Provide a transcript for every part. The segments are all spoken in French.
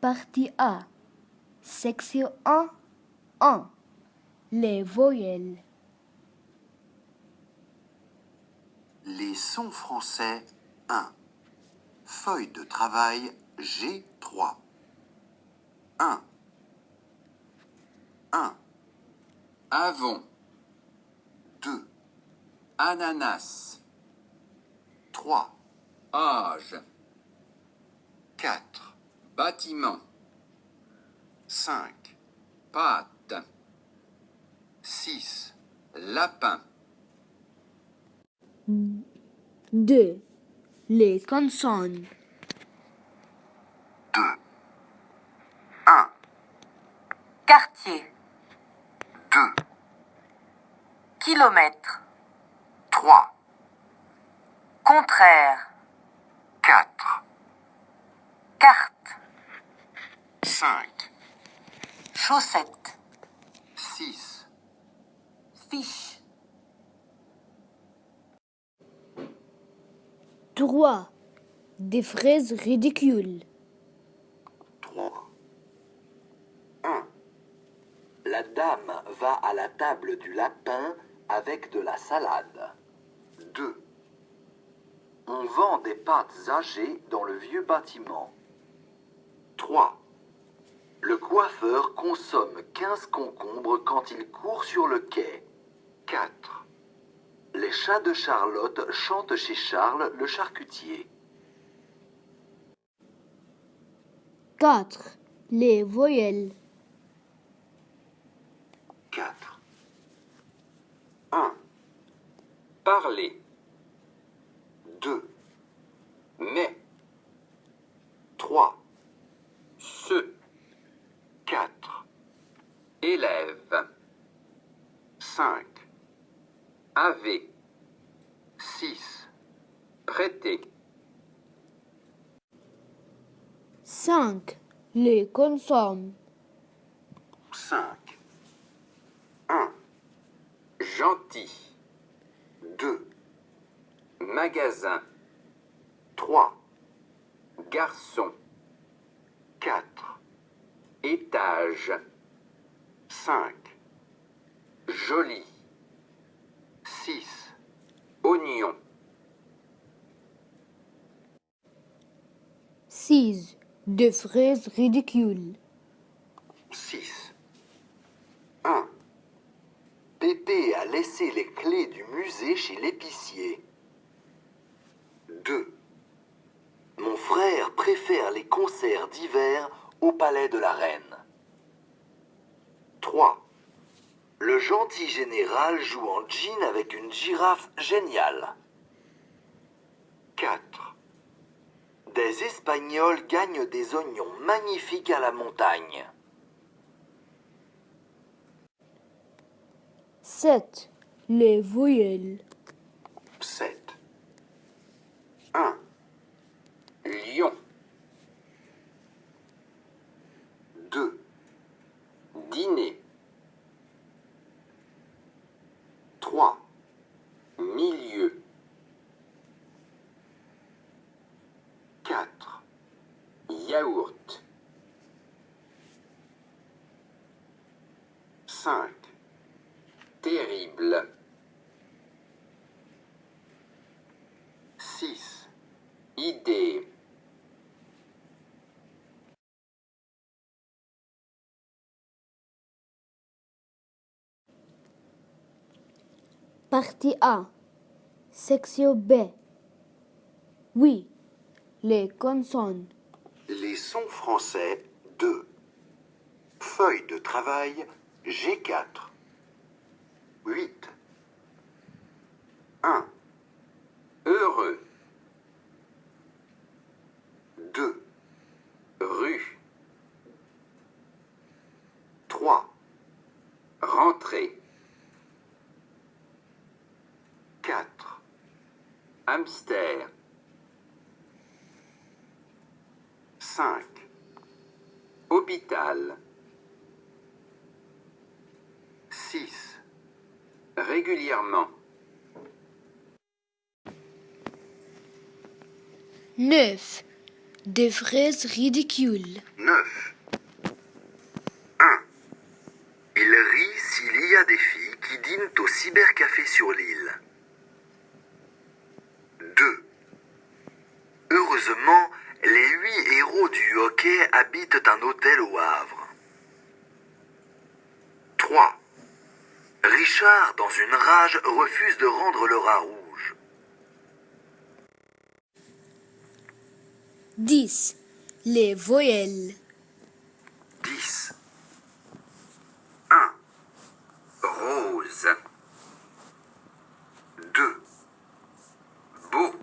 Partie A. Section 1. 1. Les voyelles. Les sons français 1. Feuille de travail G3. 1. 1. Avons. 2. Ananas. 3. Âge. 4. Bâtiment. 5. Pâte. 6. Lapin. 2. Les consonnes. 2. 1. Quartier, 2. kilomètre, 3. contraire, 4. carte, 5. chaussette, 6. fiche, 3. Des fraises ridicules. 3. 1. La dame va à la table du lapin avec de la salade. 2. On vend des pâtes âgées dans le vieux bâtiment. 3. Le coiffeur consomme 15 concombres quand il court sur le quai. 4. Les chats de Charlotte chantent chez Charles le charcutier. 4. Les voyelles. 4. 1. Parler. 2. Mais. 3. Ce. 4. Élève. 5. Avait. 6. Prêter. 5. Les consomment. 5. 1. Gentil. 2. Magasin. 3. Garçon. 4. Étage. 5. Joli. 6. Oignon. 6. Des fraises ridicules. 6. 1. Pépé a laissé les clés du musée chez l'épicier. 2. Mon frère préfère les concerts d'hiver au palais de la Reine. 3. Le gentil général joue en jean avec une girafe géniale. 4. Des Espagnols gagnent des oignons magnifiques à la montagne. 7. Les voyelles. 7. 1. Lion. 2. Dîner. 3. Milieu. 4. Yaourt. 5. Terrible. 6. Idée. Partie A. Section B. Oui. Les consonnes. Les sons français 2. Feuille de travail G4. 8. 1. Heureux. 2. Rue. 3. Rentrée. 4. Hamster. 5. Hôpital. 6. Régulièrement. 9. des fraises ridicules. 9. 1. Il rit s'il y a des filles qui dînent au cybercafé sur l'île. 2. Heureusement, les 8 héros du hockey habitent un hôtel au Havre. 3. Richard, dans une rage, refuse de rendre le rat rouge. 10. Les voyelles. 10. 1. Rose. 2. Beau.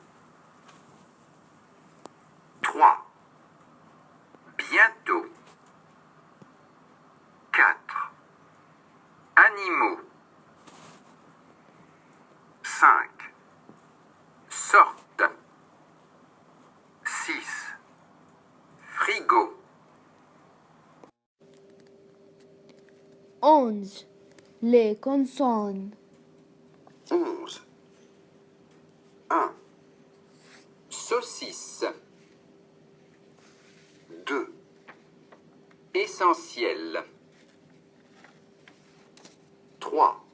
3. Bientôt. 4. Animaux. 5. Sorte. 6. Frigo. 11. Les consonnes. 11. 1. Saucisse. 2. Essentiel. 3.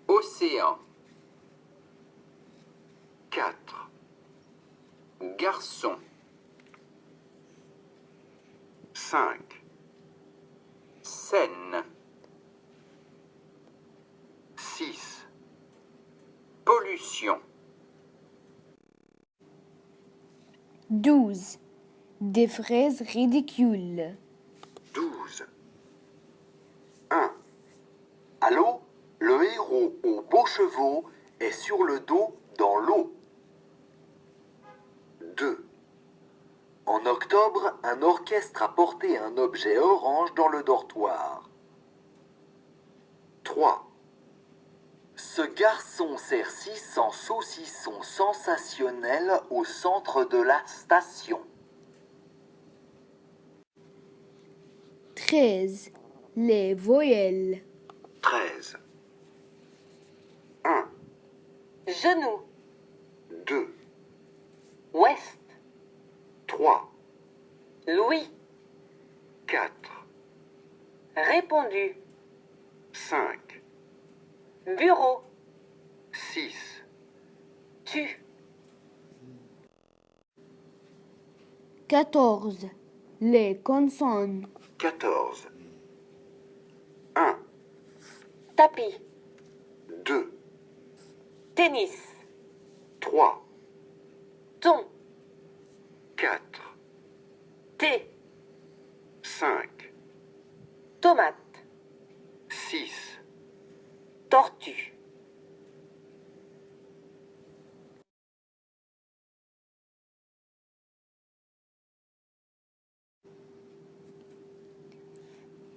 Océan. 4. Garçon. 5. Scène. 6. Pollution. 12. Des fraises ridicules. 12. 1. Allô, le héros aux beaux chevaux est sur le dos dans l'eau. 2. En octobre, un orchestre a porté un objet orange dans le dortoir. 3. Ce garçon sert 600 saucissons sensationnels au centre de la station. 13. Les voyelles. 13. 1. Genou. 2. Ouest. 3. Louis. 4. Répondu. 5. Bureau. 6. Tu. 14. Les consonnes. 14. 1. Tapis. 2. Tennis. 3. Thon. 4. Thé. 5. Tomate. 6. Tortue.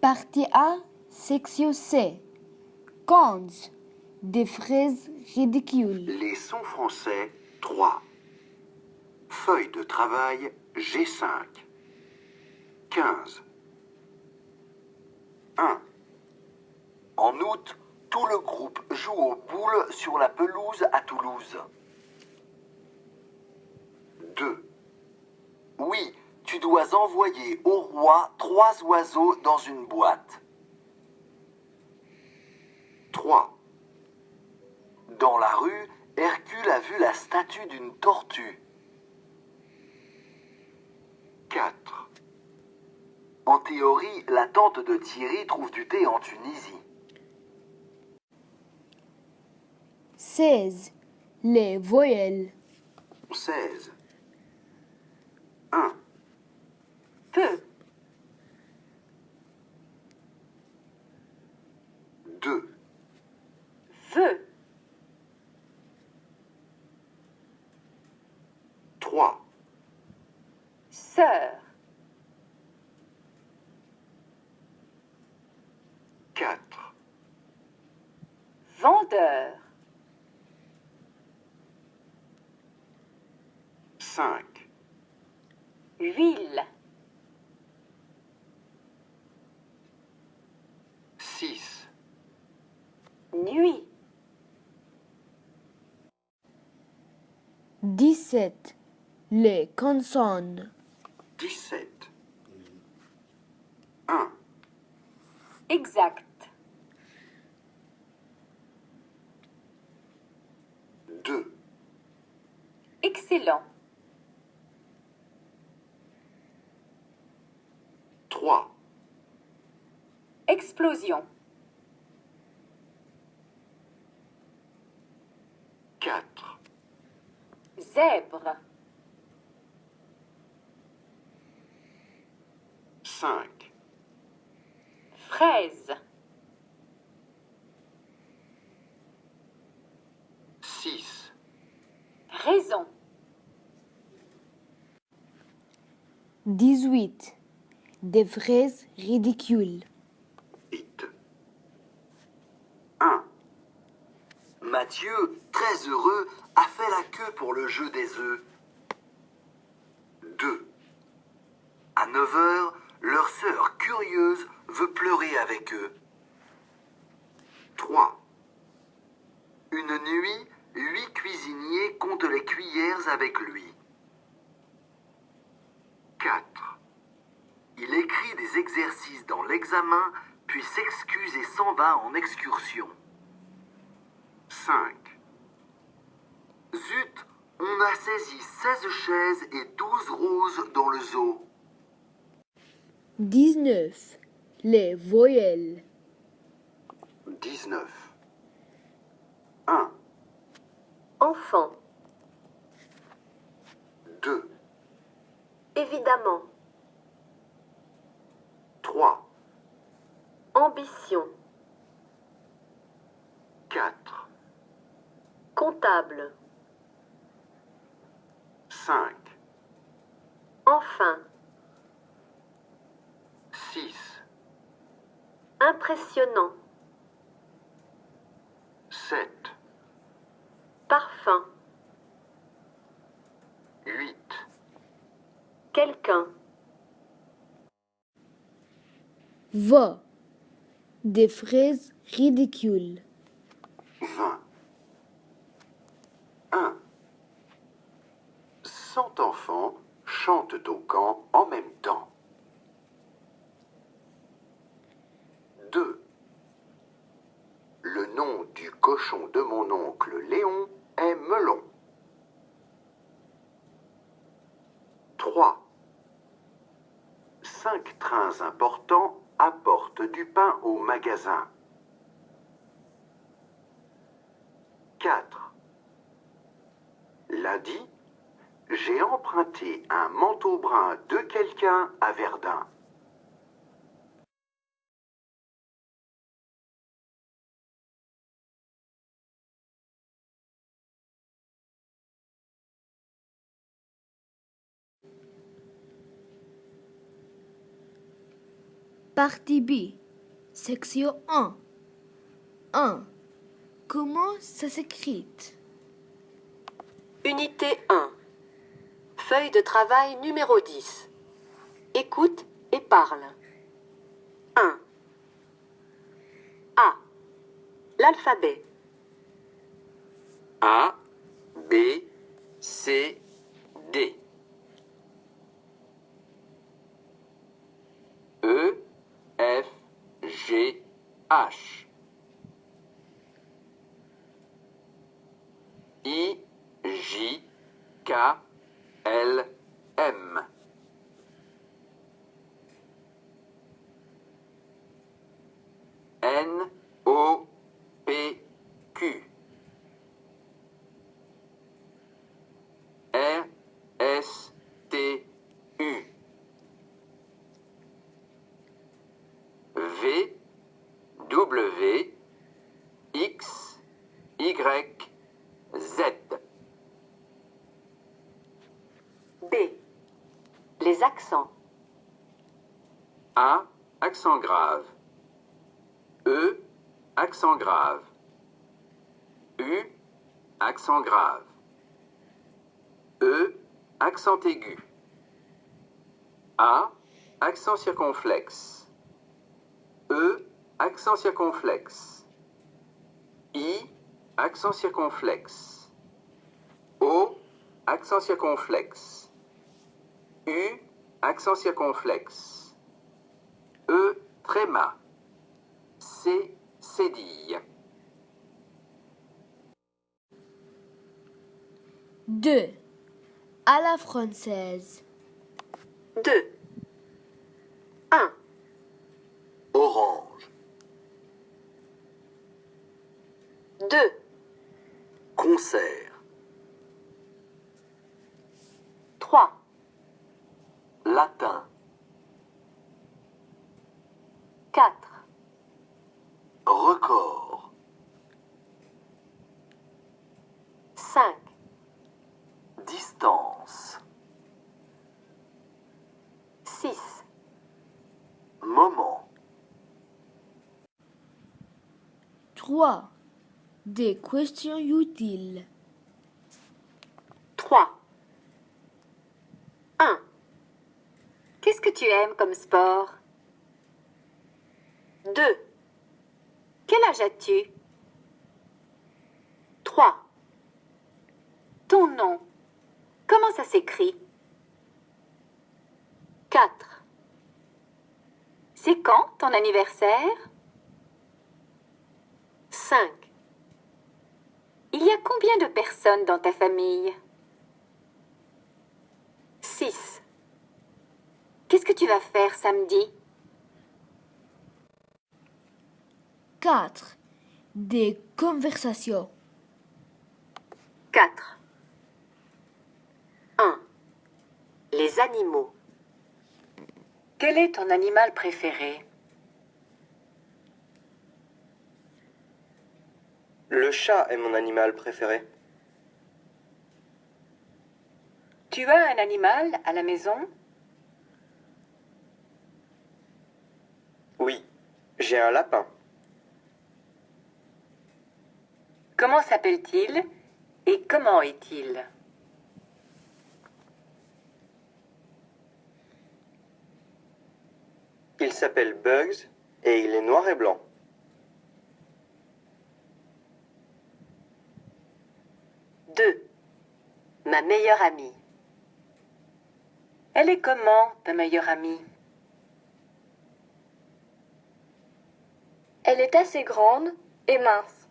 Partie A, section C. 15. Des fraises ridicules. Les sons français 3. Feuille de travail G5. 15. 1. En août, tout le groupe joue aux boules sur la pelouse à Toulouse. 2. Oui, tu dois envoyer au roi 3 oiseaux dans une boîte. 3. Dans la rue, Hercule a vu la statue d'une tortue. 4. En théorie, la tante de Thierry trouve du thé en Tunisie. 16. Les voyelles. 16. 1. Peu. 2. Veux. 3. Sœur. 4. Vendeur. 5. Huile. 6. Nuit. 17. Les consonnes. 17. 1, Exact. 2, Excellent. 3, Explosion. 4, Zèbre. 5, Fraise. 6, Raison. 18. Des fraises ridicules. 8. 1. Mathieu, très heureux, a fait la queue pour le jeu des œufs. 2. À 9 heures, leur sœur curieuse veut pleurer avec eux. 3. Une nuit, 8 cuisiniers comptent les cuillères avec lui. 4. Il écrit des exercices dans l'examen, puis s'excuse et s'en va en excursion. 5. Zut, on a saisi 16 chaises et 12 roses dans le zoo. 19. Les voyelles. 19. 1, Enfant. 2, Évidemment. 3, Ambition. 4, Comptable. 5, Enfin. 6, Impressionnant. 7, Parfum. 8, Quelqu'un. Va. Des fraises ridicules. 20. 1. 100 enfants chantent au camp en même temps. 2. Le nom du cochon de mon oncle Léon est Melon. 3. 5 trains importants apportent du pain au magasin. 4. Lundi, j'ai emprunté un manteau brun de quelqu'un à Verdun. Partie B. Section 1. 1. Comment ça s'écrit? Unité 1. Feuille de travail numéro 10. Écoute et parle. 1. A. L'alphabet. A, B, C, D. E, F, G, H. I, J, K, L, M. N, O, P, Q. R, S, T, U. V, W, X, Y, Z. B. Les accents. A, accent grave. E, accent grave. U, accent grave. E, accent aigu. A, accent circonflexe. E, accent circonflexe. I, accent circonflexe. O, accent circonflexe. U, Accent circonflexe. E, tréma. C, cédille. 2. À la française. 2. 1. Orange. 2. Concert. 3. Latin. 4. Record. 5. Distance. 6. Moment. 3. Des questions utiles. 3. 1. Qu'est-ce que tu aimes comme sport? 2. Quel âge as-tu? 3. Ton nom, comment ça s'écrit? 4. C'est quand ton anniversaire? 5. Il y a combien de personnes dans ta famille? 6. Qu'est-ce que tu vas faire samedi? 4. Des conversations. 4. 1. Les animaux. Quel est ton animal préféré? Le chat est mon animal préféré. Tu as un animal à la maison? Oui, j'ai un lapin. Comment s'appelle-t-il et comment est-il? Il s'appelle Bugs et il est noir et blanc. 2. Ma meilleure amie. Elle est comment, ta meilleure amie? Elle est assez grande et mince.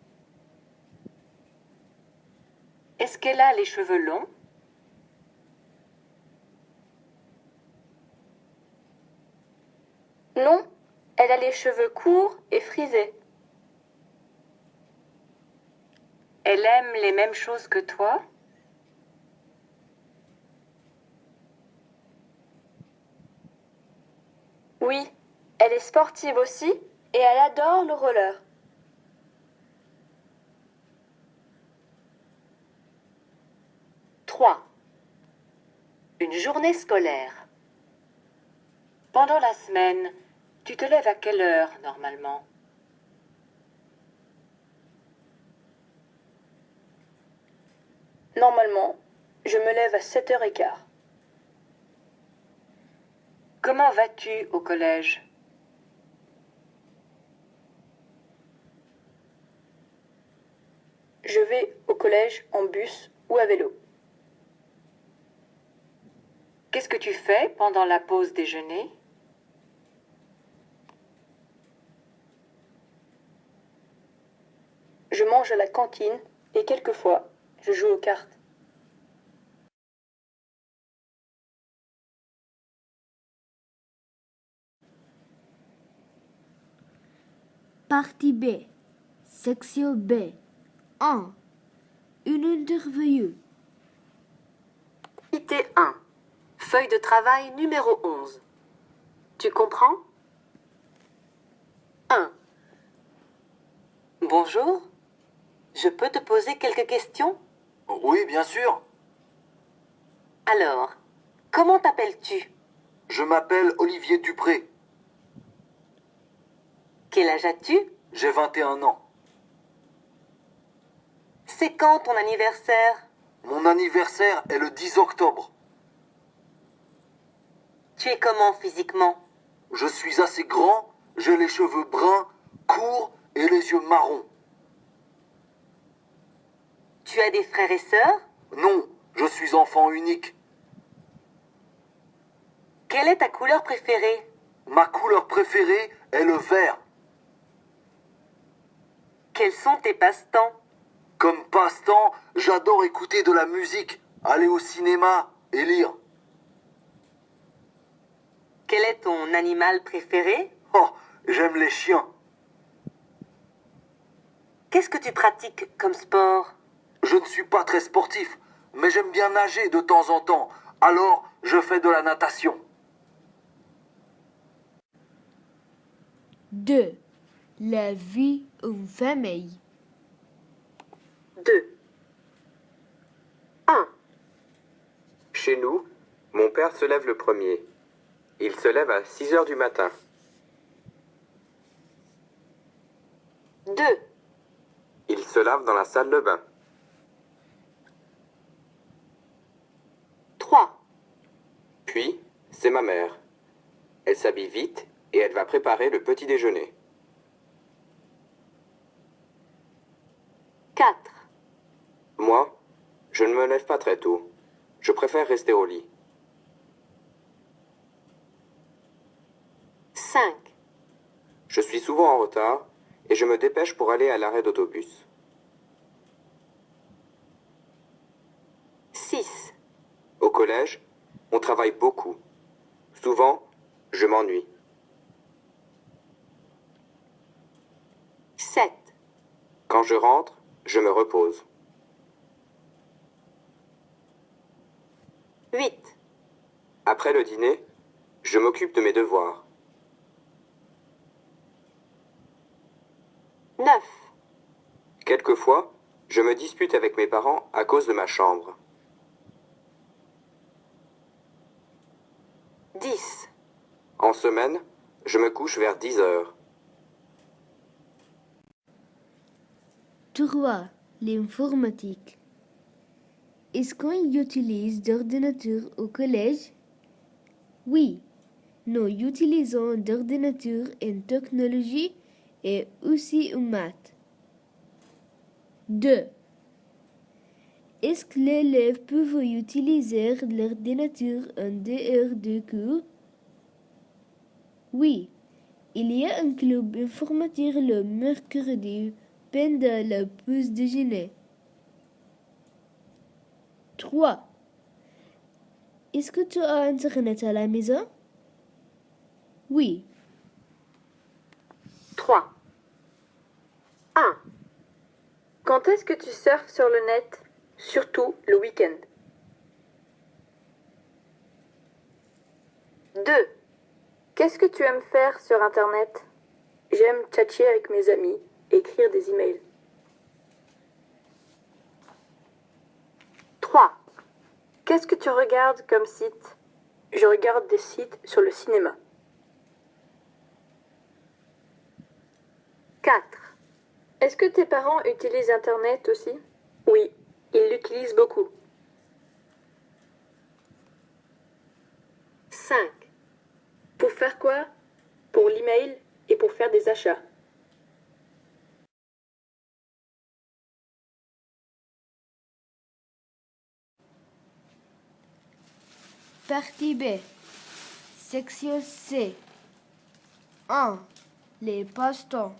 Est-ce qu'elle a les cheveux longs? Non, elle a les cheveux courts et frisés. Elle aime les mêmes choses que toi? Oui, elle est sportive aussi et elle adore le roller. 3. Une journée scolaire. Pendant la semaine, tu te lèves à quelle heure normalement? Normalement, je me lève à 7h15. Comment vas-tu au collège? Je vais au collège en bus ou à vélo. Qu'est-ce que tu fais pendant la pause déjeuner? Je mange à la cantine et quelquefois, je joue aux cartes. Partie B. Section B. 1. Une interview. Activité 1. Feuille de travail numéro 11. Tu comprends? 1. Bonjour. Je peux te poser quelques questions? Oui, bien sûr. Alors, comment t'appelles-tu? Je m'appelle Olivier Dupré. Quel âge as-tu? J'ai 21 ans. C'est quand ton anniversaire? Mon anniversaire est le 10 octobre. Tu es comment physiquement? Je suis assez grand, j'ai les cheveux bruns, courts et les yeux marrons. Tu as des frères et sœurs? Non, je suis enfant unique. Quelle est ta couleur préférée? Ma couleur préférée est le vert. Quels sont tes passe-temps? Comme passe-temps, j'adore écouter de la musique, aller au cinéma et lire. Quel est ton animal préféré? Oh, j'aime les chiens. Qu'est-ce que tu pratiques comme sport? Je ne suis pas très sportif, mais j'aime bien nager de temps en temps. Alors, je fais de la natation. 2. La vie en famille. 2. 1. Chez nous, mon père se lève le premier. Il se lève à 6 heures du matin. 2. Il se lave dans la salle de bain. 3. Puis, c'est ma mère. Elle s'habille vite et elle va préparer le petit déjeuner. 4. Moi, je ne me lève pas très tôt. Je préfère rester au lit. 5. Je suis souvent en retard et je me dépêche pour aller à l'arrêt d'autobus. 6. Au collège, on travaille beaucoup. Souvent, je m'ennuie. 7. Quand je rentre, je me repose. 8. Après le dîner, je m'occupe de mes devoirs. 9. Quelquefois, je me dispute avec mes parents à cause de ma chambre. 10. En semaine, je me couche vers 10 heures. 3. L'informatique. Est-ce qu'on utilise d'ordinateur au collège? Oui, nous utilisons d'ordinateur en technologie et aussi en maths. 2. Est-ce que les élèves peuvent utiliser l'ordinateur en dehors de cours? Oui, il y a un club informatique le mercredi pendant la pause déjeuner. 3. Est-ce que tu as Internet à la maison? Oui. 3. 1. Quand est-ce que tu surfes sur le net? Surtout le week-end. 2. Qu'est-ce que tu aimes faire sur Internet? J'aime tchatcher avec mes amis, écrire des emails. 3. Qu'est-ce que tu regardes comme site? Je regarde des sites sur le cinéma. 4. Est-ce que tes parents utilisent Internet aussi? Oui, ils l'utilisent beaucoup. 5. Pour faire quoi? Pour l'email et pour faire des achats. Partie B. Section C. 1. Les passe-temps.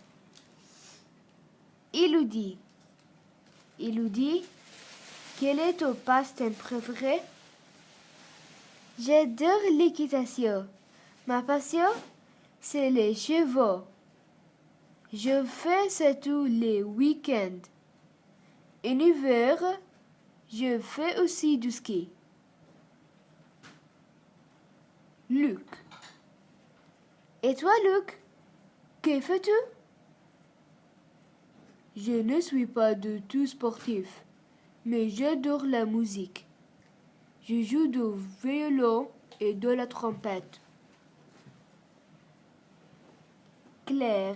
Élodie. Élodie, quel est ton passe-temps préféré? J'adore l'équitation. Ma passion, c'est les chevaux. Je fais ça tous les week-ends. En hiver, je fais aussi du ski. Luc. Et toi, Luc, que fais-tu? Je ne suis pas du tout sportif, mais j'adore la musique. Je joue du violon et de la trompette. Claire.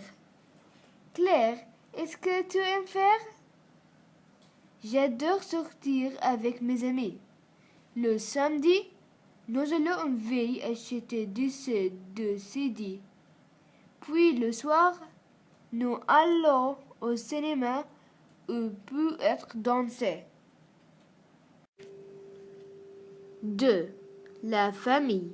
Claire, est-ce que tu aimes faire? J'adore sortir avec mes amis. Le samedi, nous allons en veille acheter des CD. Puis le soir, nous allons au cinéma où peut être dansé. 2. La famille.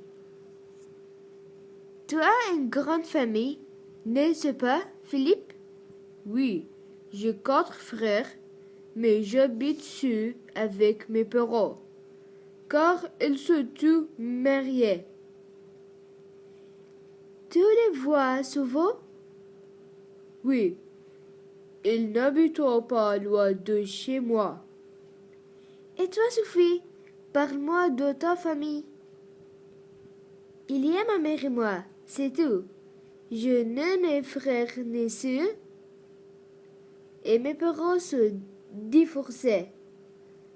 Tu as une grande famille, n'est-ce pas, Philippe? Oui, j'ai 4 frères, mais j'habite seul avec mes parents, car ils sont tous mariés. Tu les vois souvent? Oui, ils n'habitent pas loin de chez moi. Et toi, Sophie, parle-moi de ta famille. Il y a ma mère et moi, c'est tout. Je n'ai ni frère ni sœur, et mes parents se divorcés.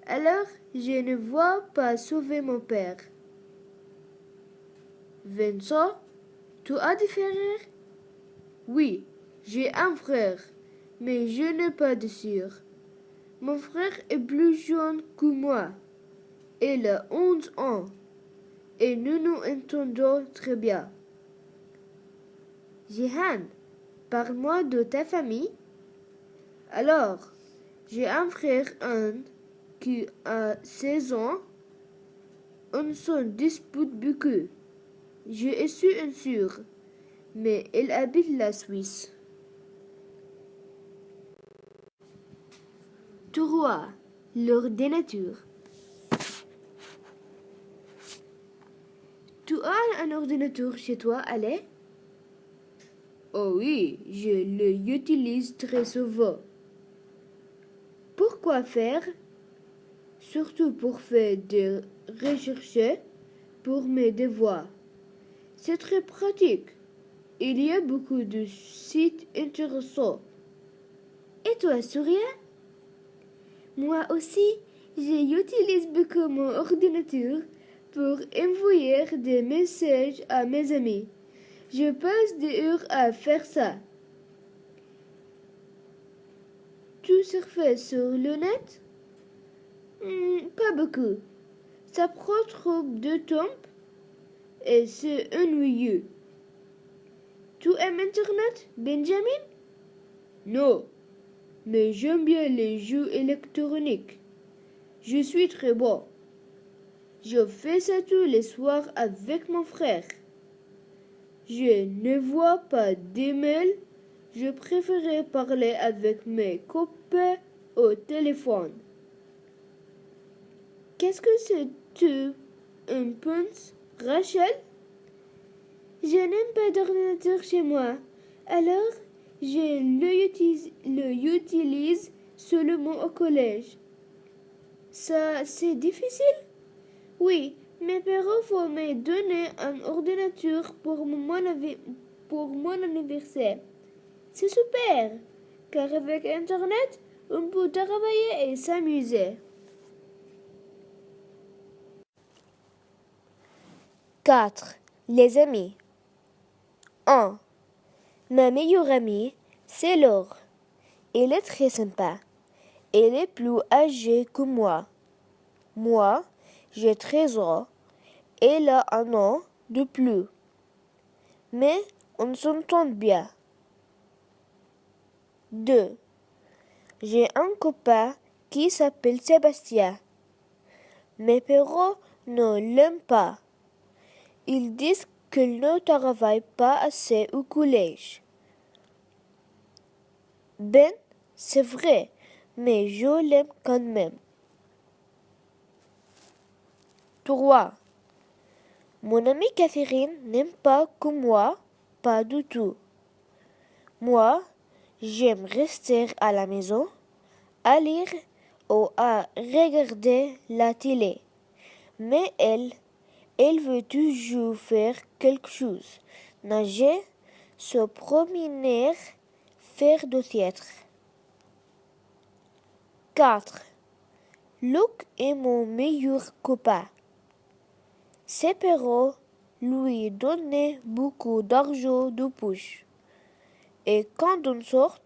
Alors, je ne vois pas sauver mon père. Vincent, tu as des frères? Oui, j'ai un frère, mais je n'ai pas de sœur. Mon frère est plus jeune que moi. Il a 11 ans et nous nous entendons très bien. Jehan, parle-moi de ta famille. Alors, j'ai un frère Anne qui a 16 ans. On s'en dispute beaucoup. J'ai su une sœur, mais elle habite la Suisse. 3. L'ordinateur. Tu as un ordinateur chez toi, Alain? Oh oui, je l'utilise très souvent. Pourquoi faire? Surtout pour faire des recherches pour mes devoirs. C'est très pratique. Il y a beaucoup de sites intéressants. Et toi, Surya? Moi aussi, j'utilise beaucoup mon ordinateur pour envoyer des messages à mes amis. Je passe des heures à faire ça. Tu surfes sur le net? Pas beaucoup. Ça prend trop de temps et c'est ennuyeux. Tu aimes Internet, Benjamin? Non, mais j'aime bien les jeux électroniques. Je suis très bon. Je fais ça tous les soirs avec mon frère. Je ne vois pas d'email. Je préfère parler avec mes copains au téléphone. Qu'est-ce que c'est tu en penses, Rachel? Je n'aime pas d'ordinateur chez moi, alors je l'utilise seulement au collège. Ça, c'est difficile? Oui, mes parents vont me donner un ordinateur pour mon anniversaire. C'est super, car avec Internet, on peut travailler et s'amuser. 4. Les amis. 1. Ma meilleure amie, c'est Laure. Elle est très sympa. Elle est plus âgée que moi. Moi, j'ai 13 ans. Elle a 1 an de plus. Mais on s'entend bien. 2. J'ai un copain qui s'appelle Sébastien. Mes parents ne l'aiment pas. Ils disent qu'il ne travaille pas assez au collège. Ben, c'est vrai, mais je l'aime quand même. 3. Mon amie Catherine n'aime pas comme moi, pas du tout. Moi, j'aime rester à la maison, à lire ou à regarder la télé. Mais elle veut toujours faire quelque chose. Nager, se promener, faire du théâtre. 4. Luc est mon meilleur copain. Ses parents lui donnaient beaucoup d'argent de poche. Et quand on sort,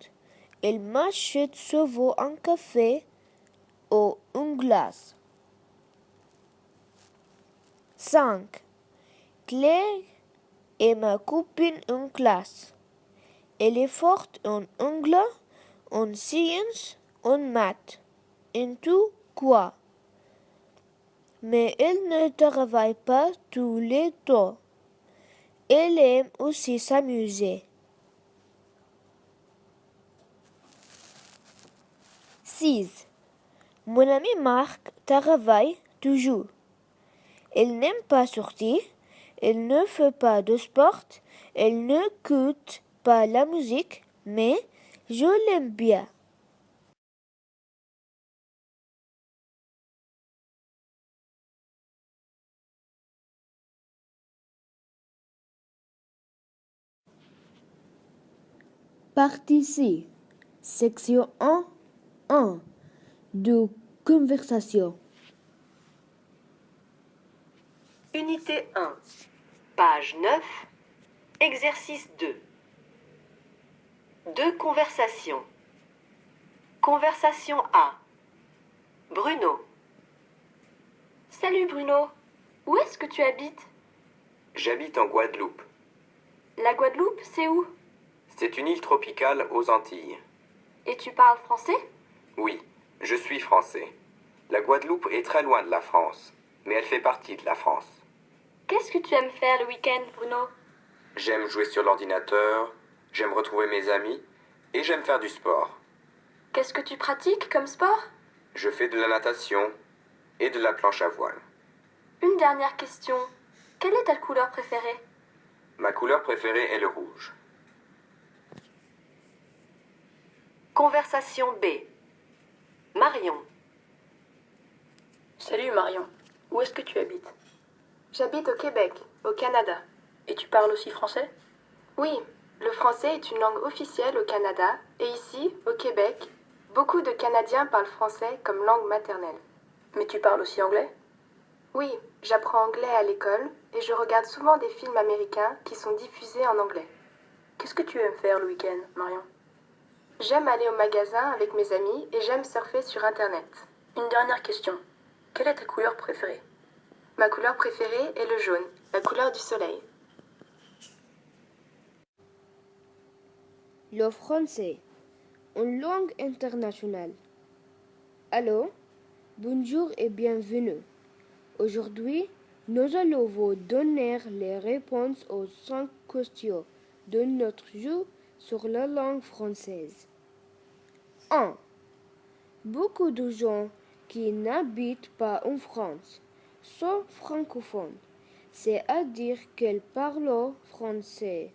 il m'achète souvent un café ou une glace. 5. Claire est ma copine en classe. Elle est forte en anglais, en sciences, en maths, en tout quoi. Mais elle ne travaille pas tous les temps. Elle aime aussi s'amuser. 6. Mon ami Marc travaille toujours. Elle n'aime pas sortir, elle ne fait pas de sport, elle n'écoute pas la musique, mais je l'aime bien. Partie C. Section 1 de conversation. Unité 1, page 9, exercice 2. Deux conversations. Conversation A. Bruno. Salut Bruno. Où est-ce que tu habites? J'habite en Guadeloupe. La Guadeloupe, c'est où? C'est une île tropicale aux Antilles. Et tu parles français? Oui, je suis français. La Guadeloupe est très loin de la France, mais elle fait partie de la France. Qu'est-ce que tu aimes faire le week-end, Bruno? J'aime jouer sur l'ordinateur, j'aime retrouver mes amis et j'aime faire du sport. Qu'est-ce que tu pratiques comme sport? Je fais de la natation et de la planche à voile. Une dernière question. Quelle est ta couleur préférée? Ma couleur préférée est le rouge. Conversation B. Marion. Salut Marion, où est-ce que tu habites? J'habite au Québec, au Canada. Et tu parles aussi français? Oui, le français est une langue officielle au Canada et ici, au Québec, beaucoup de Canadiens parlent français comme langue maternelle. Mais tu parles aussi anglais? Oui, j'apprends anglais à l'école et je regarde souvent des films américains qui sont diffusés en anglais. Qu'est-ce que tu aimes faire le week-end, Marion? J'aime aller au magasin avec mes amis et j'aime surfer sur Internet. Une dernière question. Quelle est ta couleur préférée? Ma couleur préférée est le jaune, la couleur du soleil. Le français, une langue internationale. Allô, bonjour et bienvenue. Aujourd'hui, nous allons vous donner les réponses aux 5 questions de notre jeu sur la langue française. 1. Beaucoup de gens qui n'habitent pas en France sont francophones, c'est-à-dire qu'ils parlent français.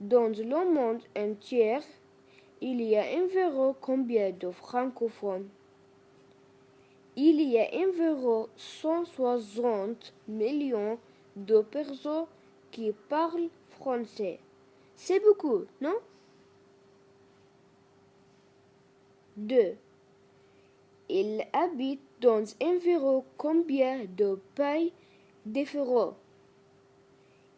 Dans le monde entier, il y a environ combien de francophones? Il y a environ 160 millions de personnes qui parlent français. C'est beaucoup, non? 2. Ils habitent dans environ combien de pays différents?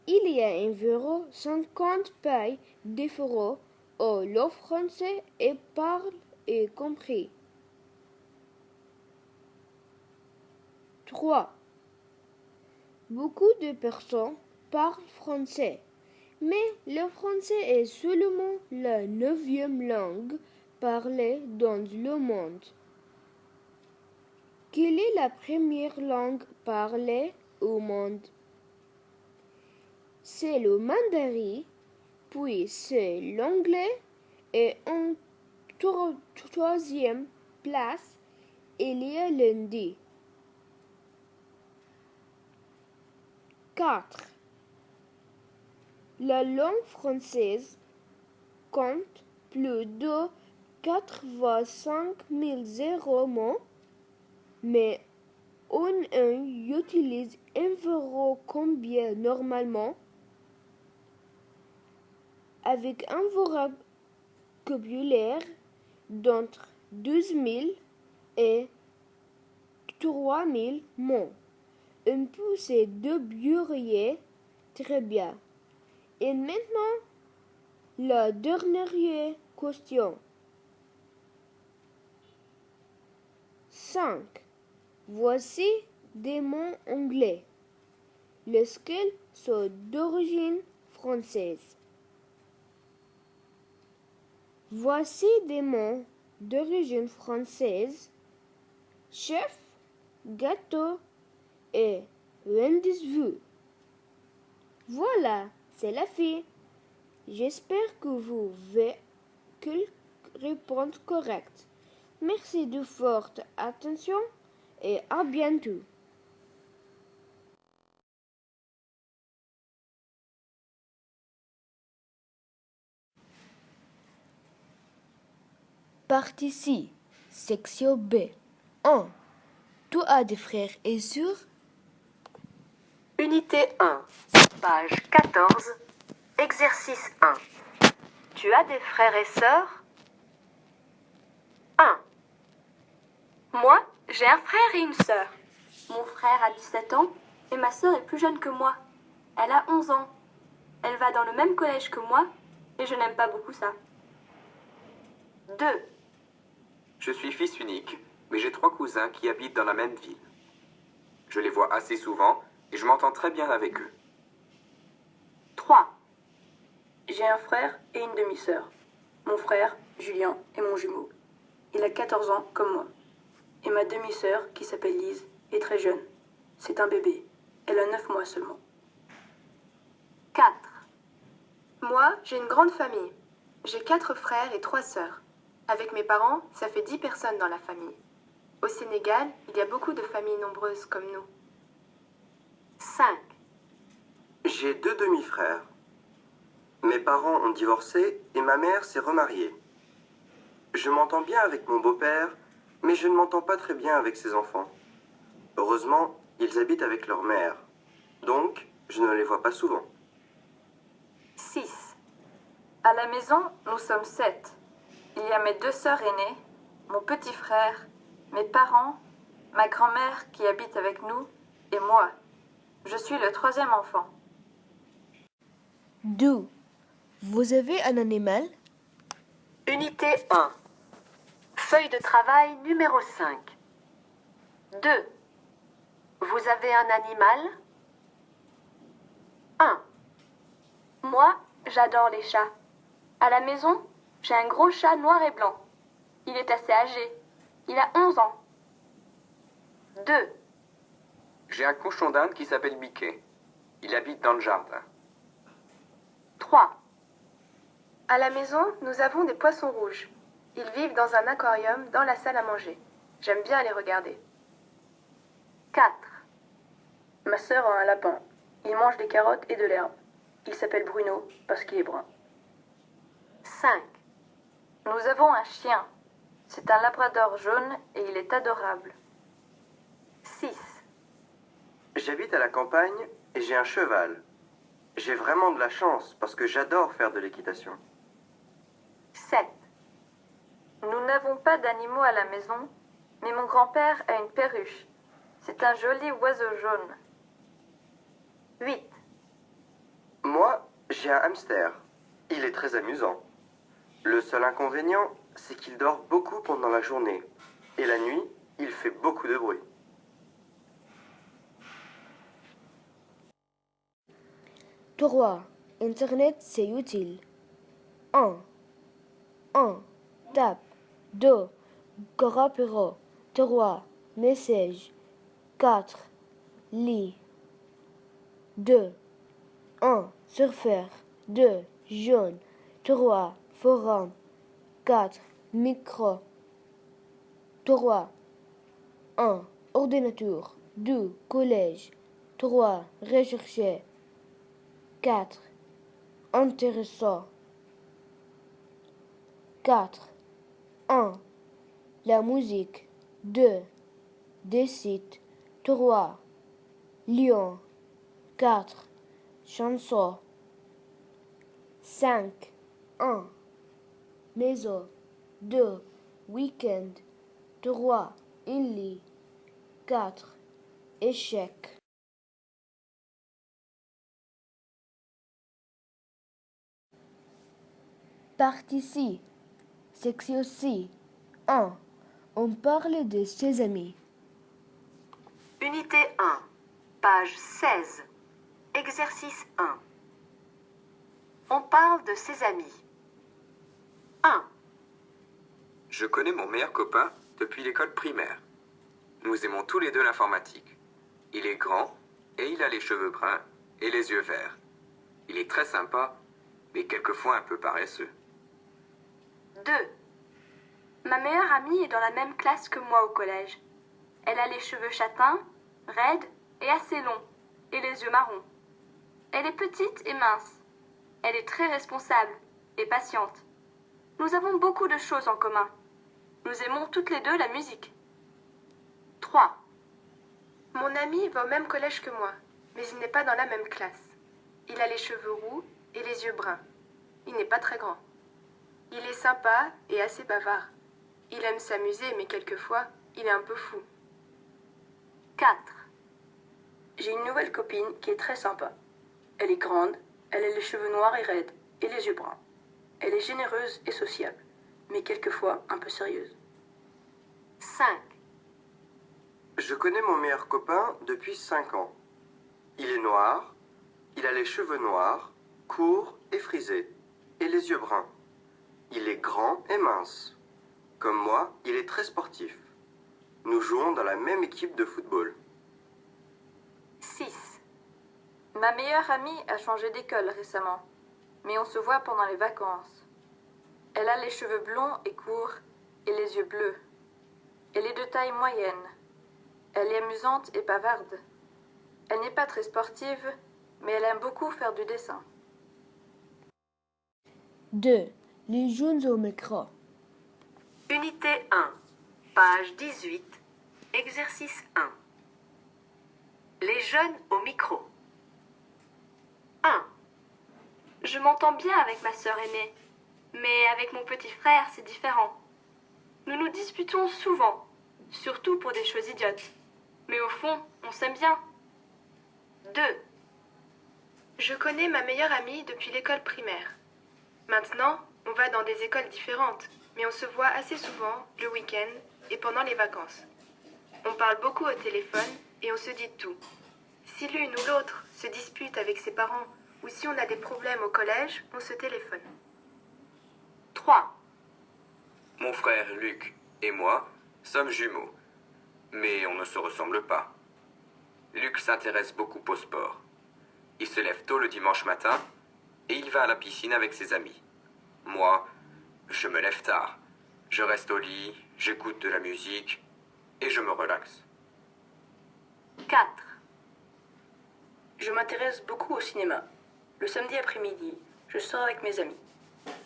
Il y a environ 50 pays différents où le français est parlé et compris. 3. Beaucoup de personnes parlent français, mais le français est seulement la 9e langue parlée dans le monde. Quelle est la première langue parlée au monde? C'est le mandarin, puis c'est l'anglais et en troisième place, il y a l'hindi. 4. La langue française compte plus de 85 000 mots, mais on en utilise environ combien normalement? Avec un vocabulaire d'entre 12 000 et 3 000 mots. On peut se débrouiller très bien. Et maintenant, la dernière question. 5. Voici des mots anglais, lesquels sont d'origine française. Voici des mots d'origine française: chef, gâteau et rendez-vous. Voilà, c'est la fille. J'espère que vous avez quelques réponses correctes. Merci de votre attention et à bientôt. Partie C, section B. 1. Tu as des frères et sœurs? Unité 1, page 14, exercice 1. Tu as des frères et sœurs? 1. Moi, j'ai un frère et une sœur. Mon frère a 17 ans et ma sœur est plus jeune que moi. Elle a 11 ans. Elle va dans le même collège que moi et je n'aime pas beaucoup ça. 2. Je suis fils unique, mais j'ai 3 cousins qui habitent dans la même ville. Je les vois assez souvent et je m'entends très bien avec eux. 3. J'ai un frère et une demi-sœur. Mon frère, Julien, est mon jumeau. Il a 14 ans comme moi. Et ma demi-sœur, qui s'appelle Lise, est très jeune. C'est un bébé. Elle a 9 mois seulement. 4. Moi, j'ai une grande famille. J'ai 4 frères et 3 sœurs. Avec mes parents, ça fait 10 personnes dans la famille. Au Sénégal, il y a beaucoup de familles nombreuses comme nous. 5. J'ai 2 demi-frères. Mes parents ont divorcé et ma mère s'est remariée. Je m'entends bien avec mon beau-père, mais je ne m'entends pas très bien avec ses enfants. Heureusement, ils habitent avec leur mère. Donc, je ne les vois pas souvent. 6. À la maison, nous sommes 7. Il y a mes 2 sœurs aînées, mon petit frère, mes parents, ma grand-mère qui habite avec nous et moi. Je suis le 3e enfant. 2. Vous avez un animal? Unité 1. Feuille de travail numéro 5. 2. Vous avez un animal? 1. Moi, j'adore les chats. À la maison, j'ai un gros chat noir et blanc. Il est assez âgé. Il a 11 ans. 2. J'ai un cochon d'Inde qui s'appelle Mickey. Il habite dans le jardin. 3. À la maison, nous avons des poissons rouges. Ils vivent dans un aquarium dans la salle à manger. J'aime bien les regarder. 4. Ma sœur a un lapin. Il mange des carottes et de l'herbe. Il s'appelle Bruno parce qu'il est brun. 5. Nous avons un chien. C'est un labrador jaune et il est adorable. 6. J'habite à la campagne et j'ai un cheval. J'ai vraiment de la chance parce que j'adore faire de l'équitation. 7. Nous n'avons pas d'animaux à la maison, mais mon grand-père a une perruche. C'est un joli oiseau jaune. 8. Moi, j'ai un hamster. Il est très amusant. Le seul inconvénient, c'est qu'il dort beaucoup pendant la journée. Et la nuit, il fait beaucoup de bruit. Trois. Internet, c'est utile. 1. Tape. 2. Corapéro. 3. Message. 4. Lit. 2. 1. Surfer. 2. Jaune. 3. Forum. 4. Micro. 3. 1. Ordinateur. 2. Collège. 3. Rechercher. 4. Intéressant. 4. 1. La musique. 2. Des sites. 3. Lion. 4. Chanson. 5. 1. Maison. 2. Week-end. 3. Une lit. 4. Échec. Partie C. Section C. 1. On parle de ses amis. Unité 1. Page 16. Exercice 1. On parle de ses amis. 1. Je connais mon meilleur copain depuis l'école primaire. Nous aimons tous les deux l'informatique. Il est grand et il a les cheveux bruns et les yeux verts. Il est très sympa, mais quelquefois un peu paresseux. 2. Ma meilleure amie est dans la même classe que moi au collège. Elle a les cheveux châtains, raides et assez longs, et les yeux marrons. Elle est petite et mince. Elle est très responsable et patiente. Nous avons beaucoup de choses en commun. Nous aimons toutes les deux la musique. 3. Mon ami va au même collège que moi, mais il n'est pas dans la même classe. Il a les cheveux roux et les yeux bruns. Il n'est pas très grand. Il est sympa et assez bavard. Il aime s'amuser, mais quelquefois, il est un peu fou. 4. J'ai une nouvelle copine qui est très sympa. Elle est grande, elle a les cheveux noirs et raides et les yeux bruns. Elle est généreuse et sociable, mais quelquefois un peu sérieuse. 5. Je connais mon meilleur copain depuis 5 ans. Il est noir, il a les cheveux noirs, courts et frisés, et les yeux bruns. Il est grand et mince. Comme moi, il est très sportif. Nous jouons dans la même équipe de football. 6. Ma meilleure amie a changé d'école récemment, mais on se voit pendant les vacances. Elle a les cheveux blonds et courts et les yeux bleus. Elle est de taille moyenne. Elle est amusante et bavarde. Elle n'est pas très sportive, mais elle aime beaucoup faire du dessin. 2. Les jeunes au micro. Unité 1, page 18, exercice 1. Les jeunes au micro. 1. Je m'entends bien avec ma sœur aînée, mais avec mon petit frère, c'est différent. Nous nous disputons souvent, surtout pour des choses idiotes. Mais au fond, on s'aime bien. 2. Je connais ma meilleure amie depuis l'école primaire. Maintenant, on va dans des écoles différentes, mais on se voit assez souvent le week-end et pendant les vacances. On parle beaucoup au téléphone et on se dit tout. Si l'une ou l'autre se dispute avec ses parents ou si on a des problèmes au collège, on se téléphone. 3. Mon frère Luc et moi sommes jumeaux, mais on ne se ressemble pas. Luc s'intéresse beaucoup au sport. Il se lève tôt le dimanche matin et il va à la piscine avec ses amis. Moi, je me lève tard. Je reste au lit, j'écoute de la musique et je me relaxe. 4. Je m'intéresse beaucoup au cinéma. Le samedi après-midi, je sors avec mes amis.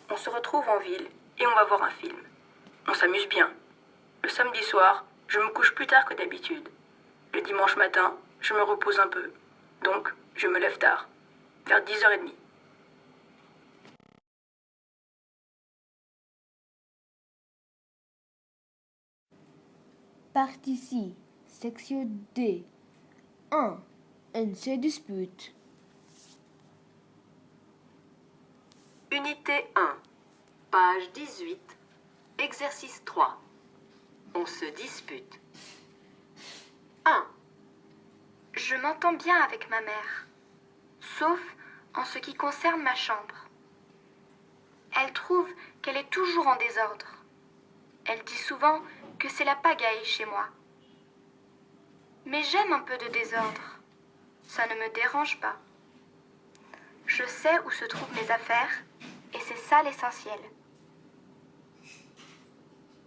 On se retrouve en ville et on va voir un film. On s'amuse bien. Le samedi soir, je me couche plus tard que d'habitude. Le dimanche matin, je me repose un peu. Donc, je me lève tard, vers 10h30. Partie C, section D. 1. On se dispute. Unité 1, page 18, exercice 3. On se dispute. 1. Je m'entends bien avec ma mère, sauf en ce qui concerne ma chambre. Elle trouve qu'elle est toujours en désordre. Elle dit souvent que c'est la pagaille chez moi. Mais j'aime un peu de désordre. Ça ne me dérange pas. Je sais où se trouvent mes affaires et c'est ça l'essentiel.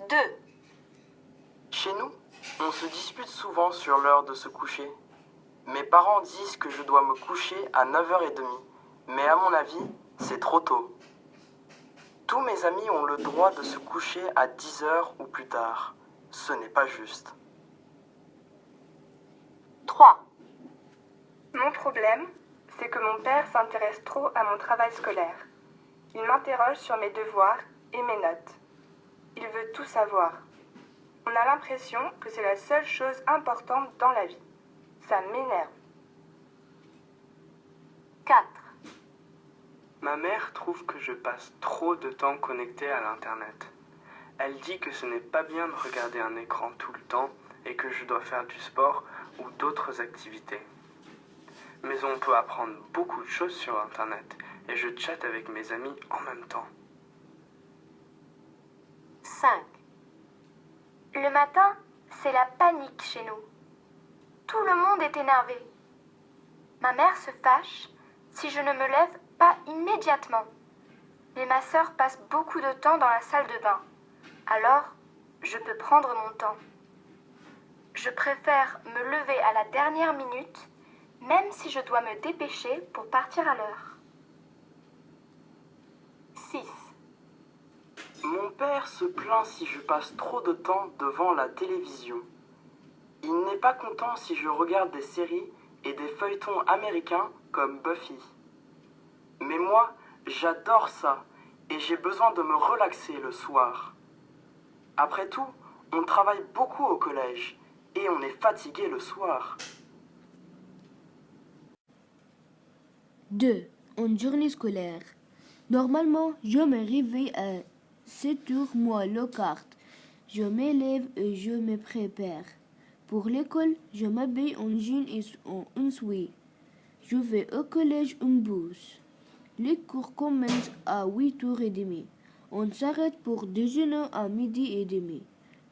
2. Chez nous, on se dispute souvent sur l'heure de se coucher. Mes parents disent que je dois me coucher à 9h30, mais à mon avis, c'est trop tôt. Tous mes amis ont le droit de se coucher à 10h ou plus tard. Ce n'est pas juste. 3. Mon problème, c'est que mon père s'intéresse trop à mon travail scolaire. Il m'interroge sur mes devoirs et mes notes. Il veut tout savoir. On a l'impression que c'est la seule chose importante dans la vie. Ça m'énerve. 4. Ma mère trouve que je passe trop de temps connecté à l'Internet. Elle dit que ce n'est pas bien de regarder un écran tout le temps et que je dois faire du sport ou d'autres activités. Mais on peut apprendre beaucoup de choses sur Internet et je chatte avec mes amis en même temps. 5. Le matin, c'est la panique chez nous. Tout le monde est énervé. Ma mère se fâche si je ne me lève pas immédiatement. Mais ma sœur passe beaucoup de temps dans la salle de bain. Alors, je peux prendre mon temps. Je préfère me lever à la dernière minute, même si je dois me dépêcher pour partir à l'heure. 6. Mon père se plaint si je passe trop de temps devant la télévision. Il n'est pas content si je regarde des séries et des feuilletons américains comme Buffy. Mais moi, j'adore ça et j'ai besoin de me relaxer le soir. Après tout, on travaille beaucoup au collège et on est fatigué le soir. 2. En journée scolaire. Normalement, je me réveille à 7h moins le quart. Je m'élève et je me prépare. Pour l'école, je m'habille en jean et en un sweat. Je vais au collège en bus. Les cours commencent à 8h30. On s'arrête pour déjeuner à 12h30.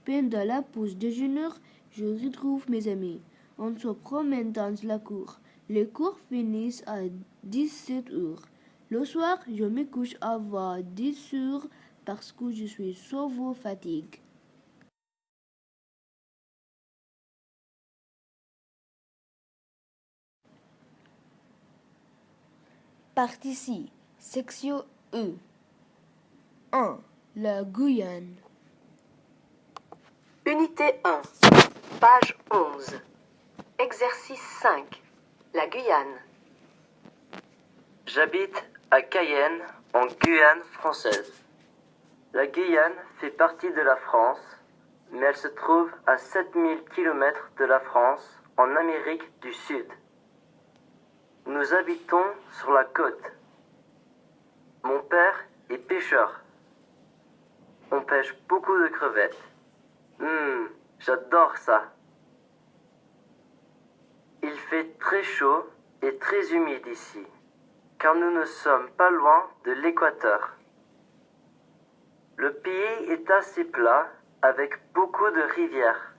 Pendant la pause déjeuner, je retrouve mes amis. On se promène dans la cour. Les cours finissent à 17h. Le soir, je me couche avant 10h parce que je suis souvent fatiguée. Partie C, section E. 1. La Guyane. Unité 1, page 11. Exercice 5. La Guyane. J'habite à Cayenne, en Guyane française. La Guyane fait partie de la France, mais elle se trouve à 7000 km de la France, en Amérique du Sud. Nous habitons sur la côte. Mon père est pêcheur. On pêche beaucoup de crevettes. J'adore ça. Il fait très chaud et très humide ici, car nous ne sommes pas loin de l'équateur. Le pays est assez plat, avec beaucoup de rivières.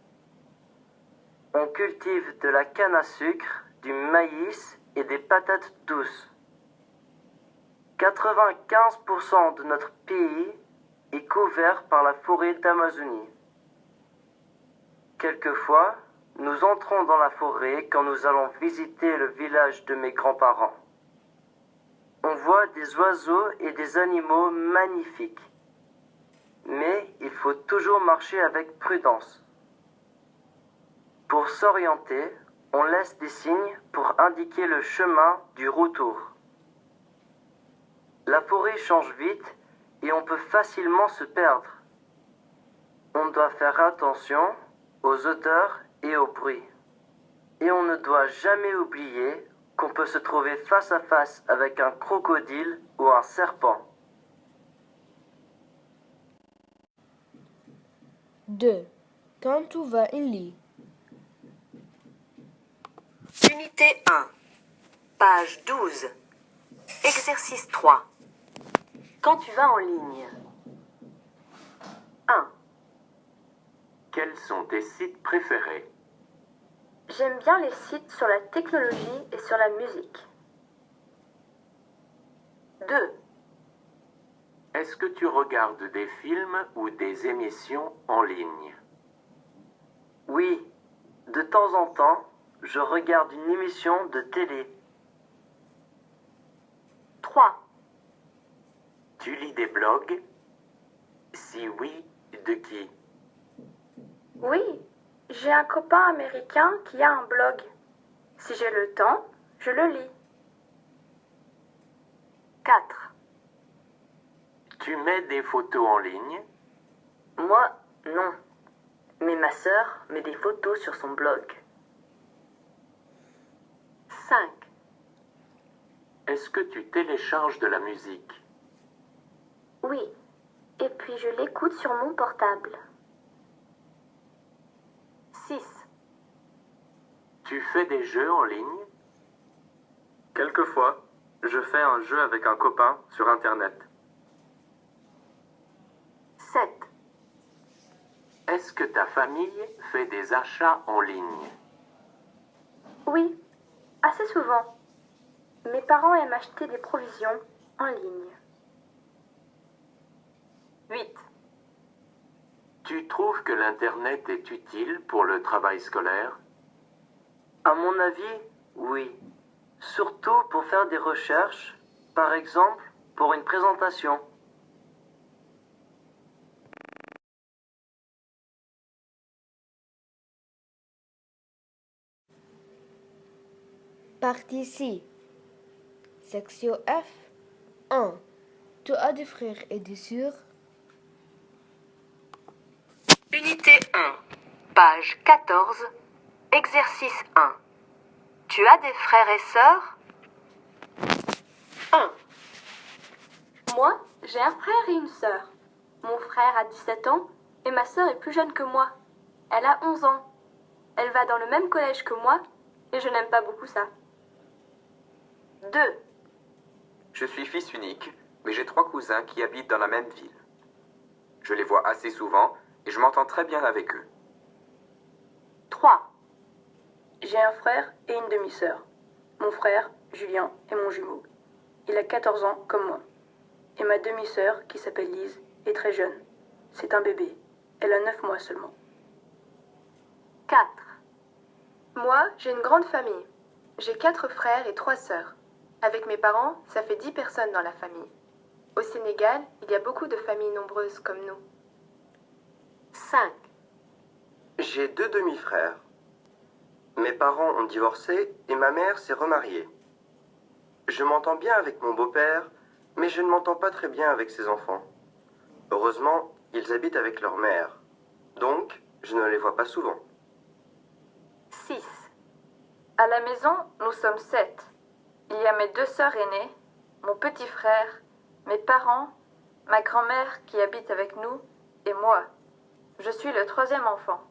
On cultive de la canne à sucre, du maïs et des patates douces. 95% de notre pays est couvert par la forêt d'Amazonie. Quelquefois, nous entrons dans la forêt quand nous allons visiter le village de mes grands-parents. On voit des oiseaux et des animaux magnifiques. Mais il faut toujours marcher avec prudence. Pour s'orienter, on laisse des signes pour indiquer le chemin du retour. La forêt change vite et on peut facilement se perdre. On doit faire attention aux odeurs et aux bruits. Et on ne doit jamais oublier qu'on peut se trouver face à face avec un crocodile ou un serpent. 2. Quand tu vas en lit. Unité 1, page 12. Exercice 3. Quand tu vas en ligne. 1. Quels sont tes sites préférés? J'aime bien les sites sur la technologie et sur la musique. 2. Est-ce que tu regardes des films ou des émissions en ligne? Oui, de temps en temps, je regarde une émission de télé. 3. Tu lis des blogs? Si oui, de qui? Oui, j'ai un copain américain qui a un blog. Si j'ai le temps, je le lis. 4. Tu mets des photos en ligne? Moi, non. Mais ma sœur met des photos sur son blog. 5. Est-ce que tu télécharges de la musique? Oui, et puis je l'écoute sur mon portable. 6. Tu fais des jeux en ligne? Quelquefois, je fais un jeu avec un copain sur Internet. 7. Est-ce que ta famille fait des achats en ligne? Oui, assez souvent. Mes parents aiment acheter des provisions en ligne. 8. Tu trouves que l'Internet est utile pour le travail scolaire? À mon avis, oui. Surtout pour faire des recherches, par exemple pour une présentation. Partie C. Section F. 1. Tu as des frères et des sœurs? Unité 1, page 14, exercice 1. Tu as des frères et sœurs? 1. Moi, j'ai un frère et une sœur. Mon frère a 17 ans et ma sœur est plus jeune que moi. Elle a 11 ans. Elle va dans le même collège que moi et je n'aime pas beaucoup ça. 2. Je suis fils unique, mais j'ai 3 cousins qui habitent dans la même ville. Je les vois assez souvent et je m'entends très bien avec eux. 3. J'ai un frère et une demi-sœur. Mon frère, Julien, est mon jumeau. Il a 14 ans comme moi. Et ma demi-sœur, qui s'appelle Lise, est très jeune. C'est un bébé. Elle a 9 mois seulement. 4. Moi, j'ai une grande famille. J'ai 4 frères et 3 sœurs. Avec mes parents, ça fait 10 personnes dans la famille. Au Sénégal, il y a beaucoup de familles nombreuses comme nous. 5. J'ai 2 demi-frères. Mes parents ont divorcé et ma mère s'est remariée. Je m'entends bien avec mon beau-père, mais je ne m'entends pas très bien avec ses enfants. Heureusement, ils habitent avec leur mère. Donc, je ne les vois pas souvent. 6. À la maison, nous sommes 7. Il y a mes 2 sœurs aînées, mon petit frère, mes parents, ma grand-mère qui habite avec nous et moi. Je suis le 3e enfant.